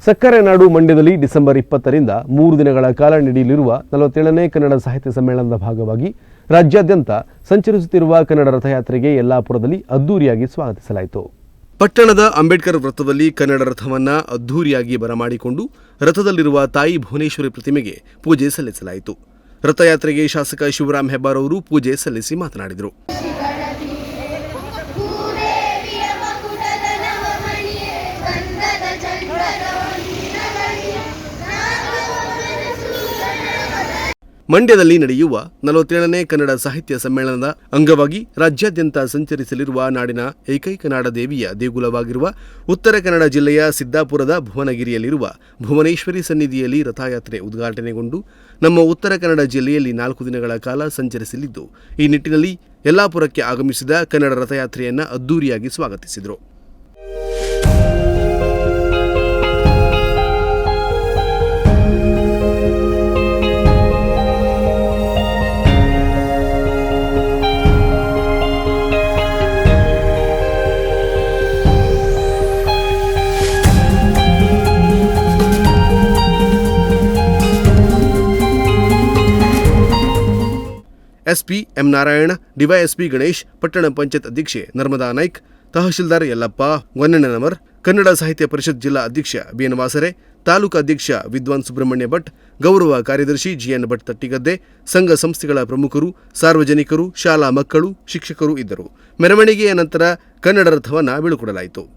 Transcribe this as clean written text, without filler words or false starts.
ಸಕ್ಕರೆ ನಾಡು ಮಂಡ್ಯದಲ್ಲಿ ಡಿಸೆಂಬರ್ 20ರಿಂದ 3 ದಿನಗಳ ಕಾಲ ನಡೆಯಲಿರುವ 47ನೇ ಕನ್ನಡ ಸಾಹಿತ್ಯ ಸಮ್ಮೇಳನದ ಭಾಗವಾಗಿ ರಾಜ್ಯಾದ್ಯಂತ ಸಂಚರಿಸುತ್ತಿರುವ ಕನ್ನಡ ರಥಯಾತ್ರೆಗೆ ಯಲ್ಲಾಪುರದಲ್ಲಿ ಅದ್ದೂರಿಯಾಗಿ ಸ್ವಾಗತಿಸಲಾಯಿತು. ಪಟ್ಟಣದ ಅಂಬೇಡ್ಕರ್ ವೃತ್ತದಲ್ಲಿ ಕನ್ನಡ ರಥವನ್ನ ಅದ್ದೂರಿಯಾಗಿ ಬರಮಾಡಿಕೊಂಡು ರಥದಲ್ಲಿರುವ ತಾಯಿ ಭುವನೇಶ್ವರಿ ಪ್ರತಿಮೆಗೆ ಪೂಜೆ ಸಲ್ಲಿಸಲಾಯಿತು. ರಥಯಾತ್ರೆಗೆ ಶಾಸಕ ಶಿವರಾಮ್ ಹೆಬ್ಬಾರ್ ಅವರು ಪೂಜೆ ಸಲ್ಲಿಸಿ ಮಾತನಾಡಿದರು. ಮಂಡ್ಯದಲ್ಲಿ ನಡೆಯುವ 47ನೇ ಕನ್ನಡ ಸಾಹಿತ್ಯ ಸಮ್ಮೇಳನದ ಅಂಗವಾಗಿ ರಾಜ್ಯಾದ್ಯಂತ ಸಂಚರಿಸಲಿರುವ ನಾಡಿನ ಏಕೈಕ ನಾಡದೇವಿಯ ದೇಗುಲವಾಗಿರುವ ಉತ್ತರ ಕನ್ನಡ ಜಿಲ್ಲೆಯ ಸಿದ್ದಾಪುರದ ಭುವನಗಿರಿಯಲ್ಲಿರುವ ಭುವನೇಶ್ವರಿ ಸನ್ನಿಧಿಯಲ್ಲಿ ರಥಯಾತ್ರೆ ಉದ್ಘಾಟನೆಗೊಂಡು ನಮ್ಮ ಉತ್ತರ ಕನ್ನಡ ಜಿಲ್ಲೆಯಲ್ಲಿ 4 ದಿನಗಳ ಕಾಲ ಸಂಚರಿಸಲಿದ್ದು, ಈ ನಿಟ್ಟಿನಲ್ಲಿ ಯಲ್ಲಾಪುರಕ್ಕೆ ಆಗಮಿಸಿದ ಕನ್ನಡ ರಥಯಾತ್ರೆಯನ್ನು ಅದ್ದೂರಿಯಾಗಿ ಸ್ವಾಗತಿಸಿದರು. SP M Narayana, DYSP Ganesh, ಪಟ್ಟಣ ಪಂಚಾಯತ್ ಅಧ್ಯಕ್ಷೆ ನರ್ಮದಾ ನಾಯ್ಕ್, ತಹಶೀಲ್ದಾರ್ ಯಲ್ಲಪ್ಪ ಗೊನ್ನಣ್ಣನವರ್, ಕನ್ನಡ ಸಾಹಿತ್ಯ ಪರಿಷತ್ ಜಿಲ್ಲಾ ಅಧ್ಯಕ್ಷ ಬಿಎನ್ ವಾಸರೆ, ತಾಲೂಕು ಅಧ್ಯಕ್ಷ ವಿದ್ವಾನ್ ಸುಬ್ರಹ್ಮಣ್ಯ ಭಟ್, ಗೌರವ ಕಾರ್ಯದರ್ಶಿ ಜಿಎನ್ ಭಟ್ ತಟ್ಟಿಗದ್ದೆ, ಸಂಘ ಸಂಸ್ಥೆಗಳ ಪ್ರಮುಖರು, ಸಾರ್ವಜನಿಕರು, ಶಾಲಾ ಮಕ್ಕಳು, ಶಿಕ್ಷಕರು ಇದ್ದರು. ಮೆರವಣಿಗೆಯ ನಂತರ ಕನ್ನಡ ರಥವನ್ನು ಬೀಳ್ಕೊಡಲಾಯಿತು.